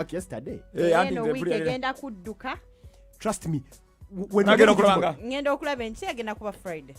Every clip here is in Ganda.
Okay, yesterday. Genda kudduka. Trust me. Ngenda okulaba ensi agenda kuba Friday.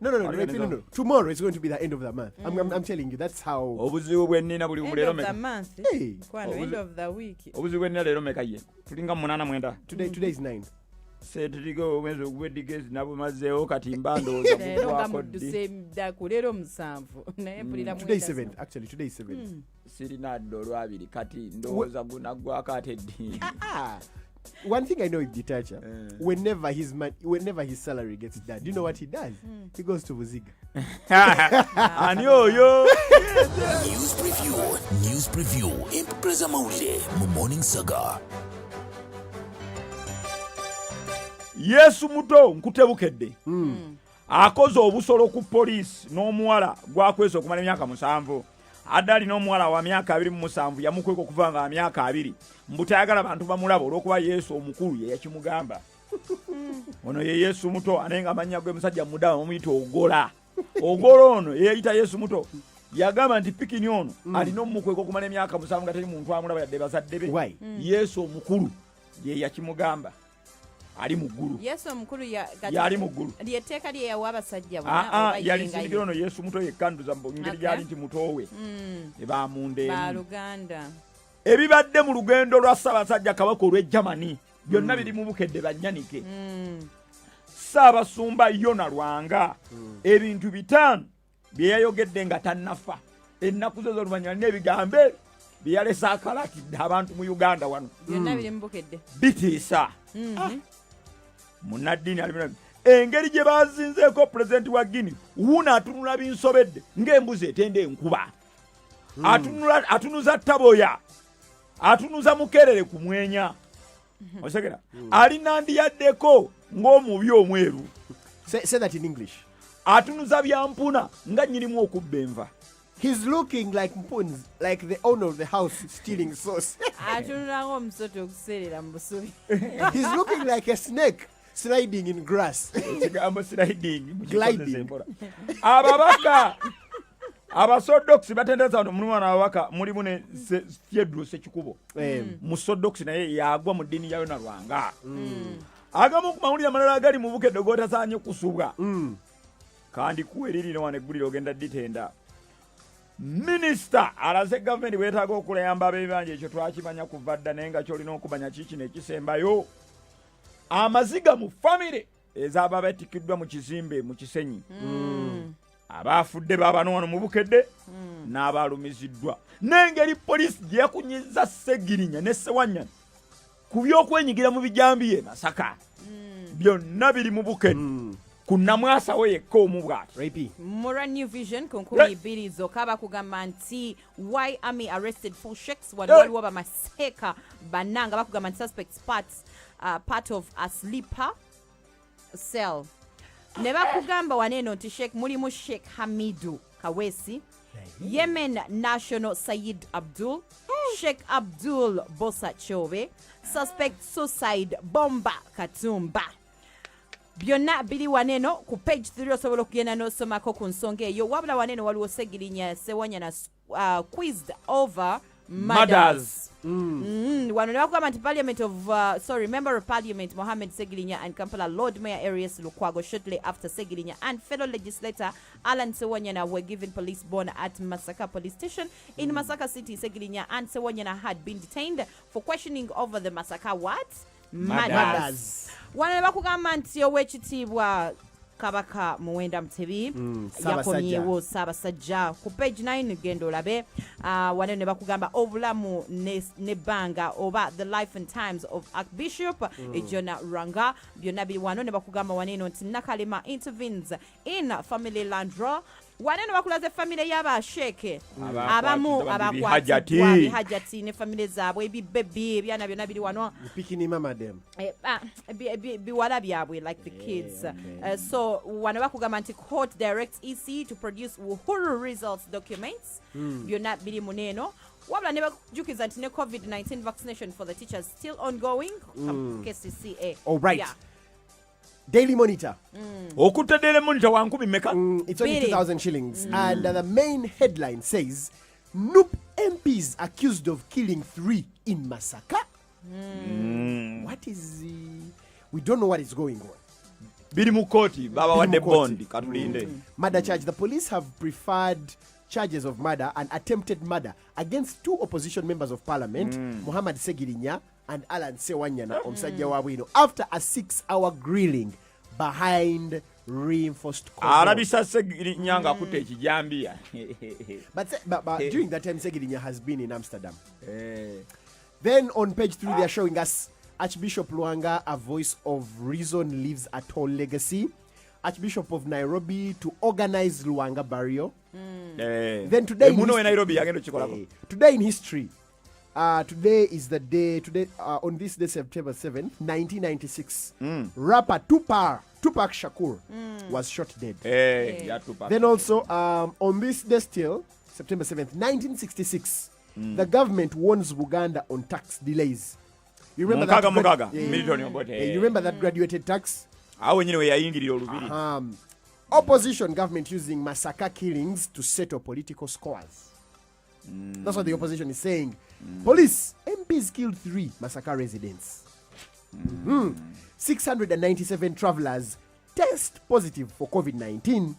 No. Tomorrow is going to be the end of the month. I'm telling you, that's how. End of the month. Hey. End of the week. Today is 9. Today 7. Actually, today is 7. One thing I know with Ditacha, whenever his salary gets done, you know what he does? He goes to Buziga. And yo. News preview. Impreza Maule, Morning Saga. Yesu muto nkutebukedde. Akoze obusolo ku police n'omuwala gwakwese okumala emyaka 7. Adali n'omuwala wa myaka 27 yamukweko kuvanga myaka 2. Mbutayagala abantu bamulaba olwokuba Yesu omukulu ye yakimugamba. Ono ye Yesu muto anenga amanya gwe musajja mudawa omuyita ogola. Ogola ono yeyita Yesu muto. Yagamba nti pikini ono alina omukweko okumala emyaka 7 nga teri muntu amulaba yadde bazadde be. Yesu omukulu ye yakimugamba. Ali muguru. Yesu omukulu yali muguru. Lyeteka lye yawa abasajja bonna. Yali nzigiro no Yesu muto yekanduza ngeri gyali nti mutowe. Eba munde. Ba Luganda. Ebibadde mu lugendo lwa Ssaabasajja Kabaka olw'e Germany byonna biri mu bukedde bannyanike. Ssaabasumba Yona Lwanga ebintu 5 bye yayogedde nga tannafa. Ennaku zo z'oluvannyuma n'ebigambe bye yalese akalatidde abantu mu Uganda wano. Byonna biri mu bukedde. Bitiisa. Munadini alimuna engeri gye bazinzeeko president wa Guinea wuna atunula binsobedde ng'embuzi etende enkuba. Atunuza taboya. Atunuza mukerere kumwenya. Osegera. Alinandi yaddeko ng'omubi omweru. Say that in English. Atunuza byampuna nga nyirimu okubba enva. He's looking like Mpuns, like the owner of the house stealing sauce. He's looking like a snake sliding in grass. Gliding. Ababaka. Abasodox batendeza omwana ababaka mulimu ne Fyedro Sekikubo. Musodox naye yagwa mu dini ya Yona Lwanga. Agamu ku mawulire amalala agali mu bukedde gotasaanye kusubwa. Kandi kuweririra wane eggulire ogenda ditenda. Minister alaze government wetaaga okulayamba ab'ebibanja ekyo twakimanya kuva dda naye nga kyolina okumanya kiki nekisembayo. Amaziga mu famire ezaba batikiddwa mu kizimbe mu Kisenyi. Abafudde babano wano mu bukedde n'abalumiziddwa. N'engeri poliisi gye yakunyiza Ssegirinya ne Ssewanya ku by'okwenyigira mu bijambiye Masaka. Byonna biri mu bukedde. Kunamwasa we yekko omubwati. Mura New Vision konkumi biri zokaba kugamba nti why army arrested 4 sheikhs waliwo bamaseka bananga bakugamba nti suspects part of a sleeper cell. Ne bakugamba waneno nti Sheikh mulimu Sheikh Hamidu Kawesi, Yemen National Sayyid Abdul, Sheikh Abdul Bosa Chobe, suspect suicide Bomba Katumba. Byonna bili waneno ku page 3 osobola okugenda n'osomako ku nsonga eyo. Wabula waneno waliwo Ssegirinya Ssewanya na quizzed over murders. Wano ne bakugamba nti Member of Parliament Mohammed Ssegirinya and Kampala Lord Mayor Arias Lukwago shortly after Ssegirinya and fellow legislator Alan Ssewanya were given police bond at Masaka police station in Masaka City. Ssegirinya and Ssewanya had been detained for questioning over the Masaka murders. Wana bakugamba nti owekitiibwa Kabaka Muwenda Mutebi yakomyewo Ssaabasajja ku page 9 genda olabe. Wana ne bakugamba obulamu nebbanga oba the life and times of Archbishop Yona Lwanga. Byonna biri wano ne bakugamba waneno nti Nakalema intervenes in family land law. Waneno bakulaze family y'abasheke abamu abakwatibwa bihajati ne family zaabwe ebibbebi ebyana byonna biri wano pikini mama dem biwala byabwe like the kids. So wano bakugamba nti court directs EC to produce Uhuru results documents. Byonna biri muneno. Wabula ne bajukiza nti ne COVID-19 vaccination for the teachers still ongoing. KCCA. All right. Daily Monitor. Okutta Daily Monitor wa 10 meka? It's only 2,000 shillings. And the main headline says, Noop MPs accused of killing 3 in Masaka. What is we don't know what is going on. Biri mu koti baba wadde bond katulinde. Murder charge. The police have preferred charges of murder and attempted murder against 2 opposition members of parliament, Muhammad Segirinya and Alan Sewanyana omusajja wa bwino, after a 6-hour grilling behind reinforced cordon. Arabisa Segirinya nga akutte ekijambiya. But during that time Segirinya has been in Amsterdam. Then on page 3 they are showing us Archbishop Luanga, a voice of reason, lives a tall legacy. Archbishop of Nairobi to organize Luanga burial. Then today today in history, today is the day, on this day, September 7th, 1996, rapper Tupac Shakur was shot dead. Then also, on this day still, September 7th, 1966, the government warns Buganda on tax delays. You remember that? You remember that graduated tax? Opposition government using Masaka killings to settle political scores. That's what the opposition is saying. Police, MPs killed 3 Masaka residents. 697 travelers test positive for COVID-19.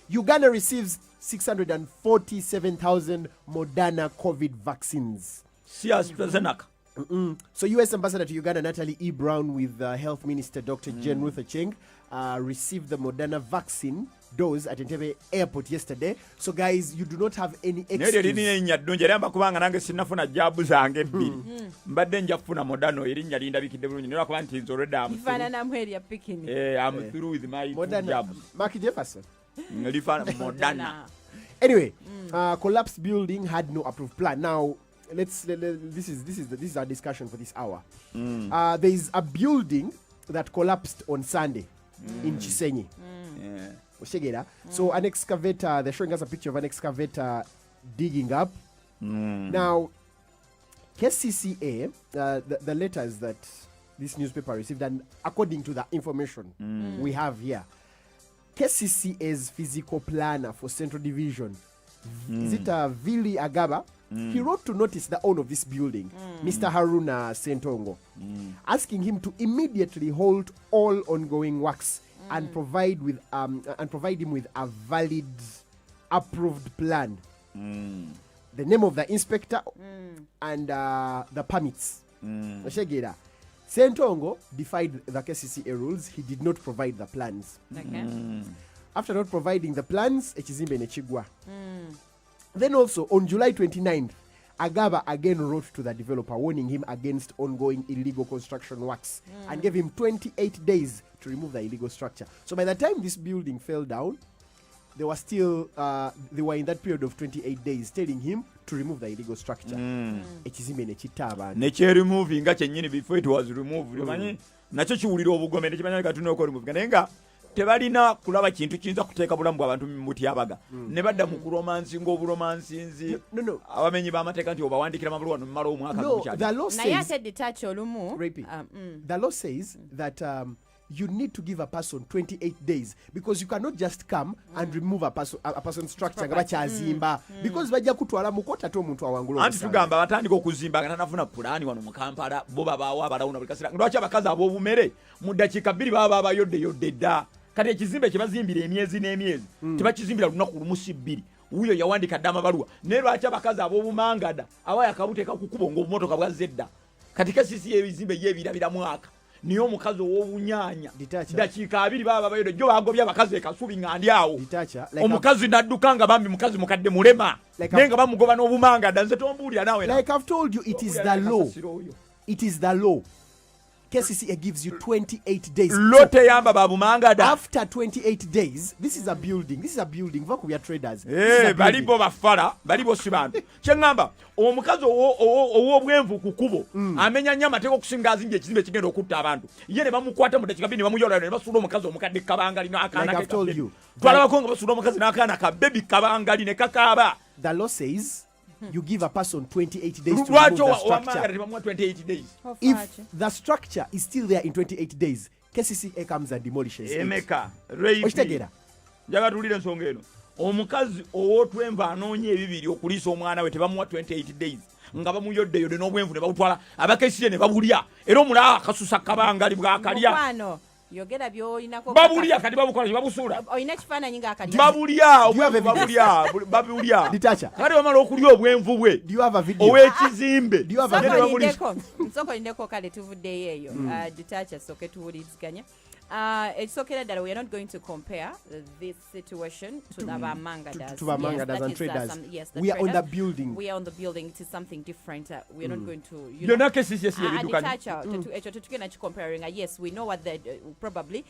Uganda receives 647,000 Moderna COVID vaccines. So U.S. Ambassador to Uganda Natalie E. Brown with Health Minister Dr. Jane Ruth Acheng received the Moderna vaccine dose at Entebbe Airport yesterday. So guys, you do not have any excuse. I'm through with my jabs. Marky Jefferson. Moderna. Anyway, collapsed building had no approved plan. Now, this is our discussion for this hour. There is a building that collapsed on Sunday in Chisenyi. So an excavator, they're showing us a picture of an excavator digging up. Now, KCCA, the letters that this newspaper received, and according to the information we have here, KCCA's physical planner for Central Division, is it Vili Agaba? He wrote to notice the owner of this building, Mr. Haruna Sentongo, asking him to immediately halt all ongoing works and provide him with a valid, approved plan. The name of the inspector and the permits. Sentongo defied the KCCA rules. He did not provide the plans. After not providing the plans, Echizimbe Nechigwa. Then also, on July 29th, Agaba again wrote to the developer warning him against ongoing illegal construction works and gave him 28 days to remove the illegal structure. So by the time this building fell down, they were in that period of 28 days telling him to remove the illegal structure. Ekizimbe nechitaba. Neche removing before it was removed. Nacho chiwulira obugome nekimanya katunyo ko remove. Nenga tebalina kulaba kintu kiyinza kuteeka bulamu bw'abantu mutyabaga ne badda mu kuromansi ng'oburomansinzi abamenyi b'amateeka nti obawandikira mabaluwa no mumala omwaka the law says that you need to give a person 28 days because you cannot just come and remove a person's structure nga bakyazimba because bajja kutwala mukota ate omuntu awangula anti tugamba batandika okuzimba nga tanafuna pulaani wano mu Kampala bo babaawo abalawuna buli kasira lwaki abakazi ab'obumere mu ddakiika 2 baba abayodde dda kati ekizimbe kye bazimbira emyezi n'emyezi tebakizimbira lunaku lumu si 2 wuyo yawandika dda amabaluwa naye lwaki abakazi ab'obumangada awaya akabuteeka kukubo ng'obumotoka bwazze dda kati KCCA ebizimbe yeebirabira mwaka niyo omukazi ow'obunyaanya dakiika 2 baba bayodde jo bagobya abakazi ekasubi ng'andi awo omukazi n'adduka nga bambi mukazi mukadde mulema naye nga bamugoba n'obumangada nze tombuulira naawe like I've told you, it is the law. It is the law. KCCA gives you 28 days. After 28 days, this is a building. We are traders. Balibo bafala, balibo sibantu. Kyengamba, omukazi ow'obwenvu ku kubo, amenya nnyo amateeka okusinga azinga ekizimbe kigenda okutta abantu. Ye ne bamukwata mu ddakiika 2 ne bamuyola ne basuula omukazi omukadde kabangali n'akaana ke. Twalabako nga basuula omukazi n'akaana ka baby kabangali ne kakaaba. The law says you give a person 28 days to remove the structure. If the structure is still there in 28 days, KCCA comes and demolishes emeka okitegera njaga tulire ensonga eno omukazi ow'otwenva anoonya ebibiri okuliisa omwana we tebamuwa 28 days nga bamuyoddeyo n'obwenvu ne babutwala abakesire ne babulya era omulala akasusa kabangali bwakalya yogera byoyinako babulya kati babukola babusuula oyina kifaananyi ng'akalya babulya Ditacha kati bamala okulya obwenvu bwe ow'ekizimbe nsoko olindeko kale tuvuddeyo eyo Ditacha soke tuwuliziganya ekisookera ddala we are not going to compare this situation to the Mangadas. To the Mangadas and traders. We are on the building. We are on the building. It is something different. We are not going to, you know, comparing. Yes, we know what the probably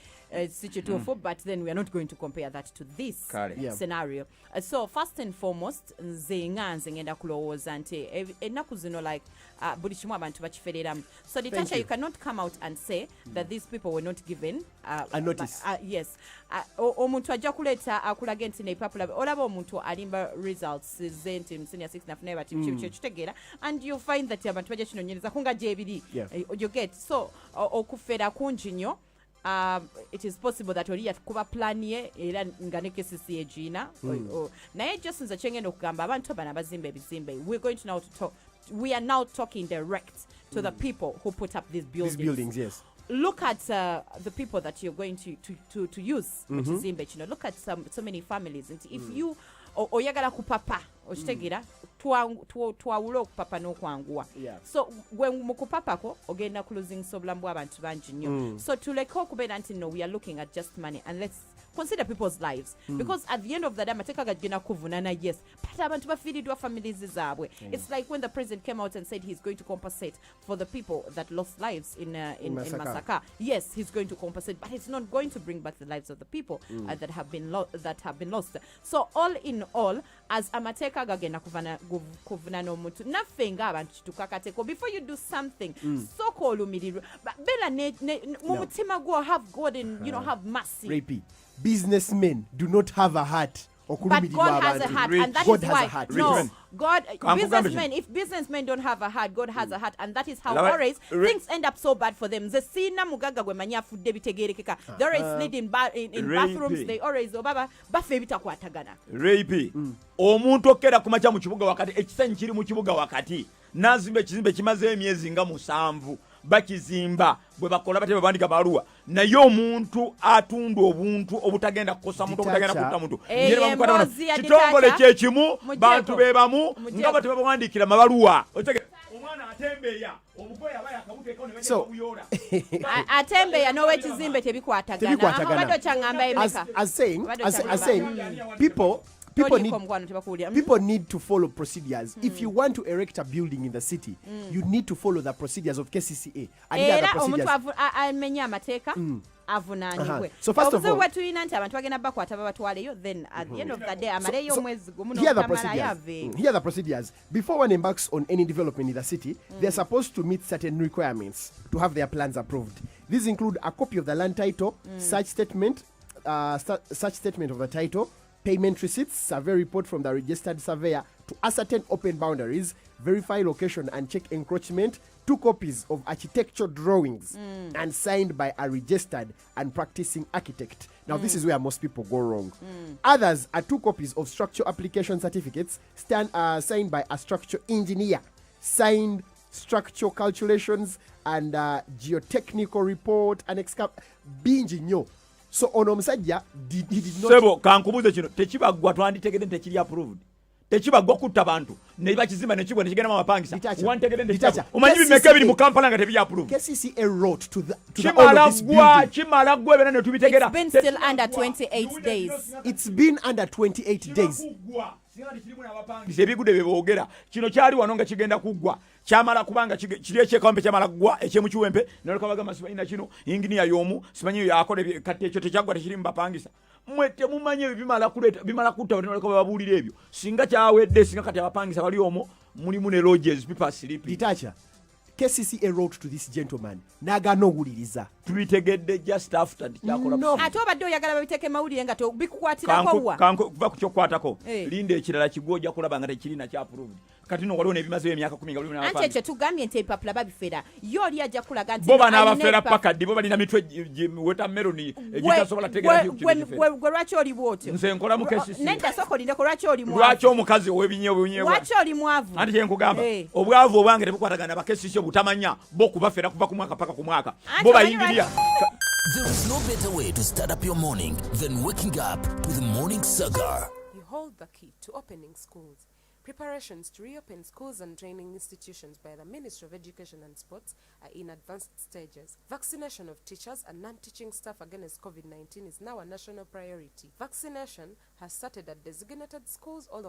situation but then we are not going to compare that to this scenario. So first and foremost, ngenda kulowooza nti ennaku zino like buli kimu abantu bakifereramu. So Ditacha, you cannot come out and say that these people were not given a notice. Yes. Omuntu ajja kuleeta akulaga nti neipapula olaba omuntu alimba results zenti senior 6 nafune bati kitegeera and you find that abantu bajja kinonyereza kunga gyebiri you get so okufera kungi nnyo. It is possible that oli yakuba plan ye era nga ne KCCA gina naye just nze kyengenda okugamba abantu bana bazimba ebizimbe we are now talking direct to the people who put up these buildings. Yes. Look at the people that you're going to use. Look at so many families. And if you oyagala kupapa okitegera twawula okupapa n'okwangua. So when mukupapako ogenda ku losing obulamu bw'abantu bangi nnyo. So tuleke okubeera nti no we are looking at just money and let's consider people's lives because at the end of the day amateeka gagenda kuvunana yes but abantu bafiiriddwa families zaabwe. It's like when the president came out and said he's going to compensate for the people that lost lives in Masaka. Yes, he's going to compensate but it's not going to bring back the lives of the people that have been lost. So all in all as amateeka gagenda kuvunana omuntu naffe ng'abantu kitukakateko before you do something sooka olumirirwe bera mu mutima gwo have God and have mercy. Rapey. Businessmen do not have a heart. But God has a heart, and that is why. No, God, businessmen. If businessmen don't have a heart, God has a heart, and that is how always things end up so bad for them. The sina mugaga gwe manya fudde bitegerekeka. They always sleep in bathrooms. They always bafe bitakwatagana. Rape. Omuntu okera kumacha mu kibuga wakati ekisanyi kiri mu kibuga wakati. Nazimbe kizimbe kimaze emyezi nga 7. Bakizimba bwe bakola batebe bandika baluwa naye omuntu atunda obuntu obutagenda kukosa muntu obutagenda kutta muntu nyere bamukwata kitongole kyekimu bantu bebamu nga batebe bawandikira mabaluwa omwana atembeya obugoye abaya akabuteeka ne bajja kuyola atembeya nowe kizimbe tebikwatagana bado kyangamba emeka as saying people need to follow procedures. If you want to erect a building in the city, you need to follow the procedures of KCCA and the other procedures. So first of all, then at the end of the day, here are the procedures. Before one embarks on any development in the city, they're supposed to meet certain requirements to have their plans approved. These include a copy of the land title, such statement of the title, payment receipts, survey report from the registered surveyor to ascertain open boundaries, verify location and check encroachment, 2 copies of architectural drawings and signed by a registered and practicing architect. Now this is where most people go wrong. Others are 2 copies of structural application certificates signed by a structural engineer, signed structural calculations and geotechnical report and bingi nnyo. So ono musajja he did not sebo kankubuze kino tekibagwa twanditegede tekiri approved tekibagwa kutta bantu ne bakizimba ne kibwa ne kigenda mapangisa wantegede ndekitabo omanyi bimeka biri mu Kampala nga tebi approved. KCCA wrote to the owner of this building. Chimala gwe bena ne tubitegera. It's been still under 28 days. It's been under 28 days. Ebigude beboogera kino kyali wano nga kigenda kuggwa kyamala kubanga kiri ekyekampe kyamala kuggwa ekyemukiwempe naleka bagamba simanyi kino inginiya y'omu simanyi yakola kati ekyo tekyaggwa tekiri mbapangisa mwe temumanyi bimala kutta naleka babuulira ebyo singa kyawedde singa kati abapangisa bali omwo mulimu ne lodges people sleeping. Ditacha, KCCA wrote to this gentleman n'agaana owuliriza. tubitegedde just after kyakola No. ate obadde oyagala babiteeke mawulire nga bikukwatirako wa kuva ku kyokwatako Eh. linda ekirala kigwe ojja kulaba nga tekirina kyaproved kati no waliwo n'ebimazeyo emyaka 10 nga buli anti ekyo tugambye nti ebipapula babifera ye oli ajja kulaga nti bo no, banaabafeera alina paka ddi bo balina mitwe wetameroni egitasobola tegera gwe lwaki oli bwotyo nze nkola mu KCCA. nedda sooka olindeko lwaki oli lwaki mwavu omukazi ow'ebinyeebunyeebwa lwaki oli mwavu anti kyenkugamba Eh. obwavu obwange tebukwatagana bakesisi obutamanya bo kubafeera kuva ku mwaka paka ku mwaka Anti bo omanyi bayingirya There is no better way to start up your morning than waking up to the morning saga. You hold the key to opening schools. Preparations to reopen schools and training institutions by the Ministry of Education and Sports are in advanced stages. Vaccination of teachers and non-teaching staff against COVID-19 is now a national priority. Vaccination has started at designated schools all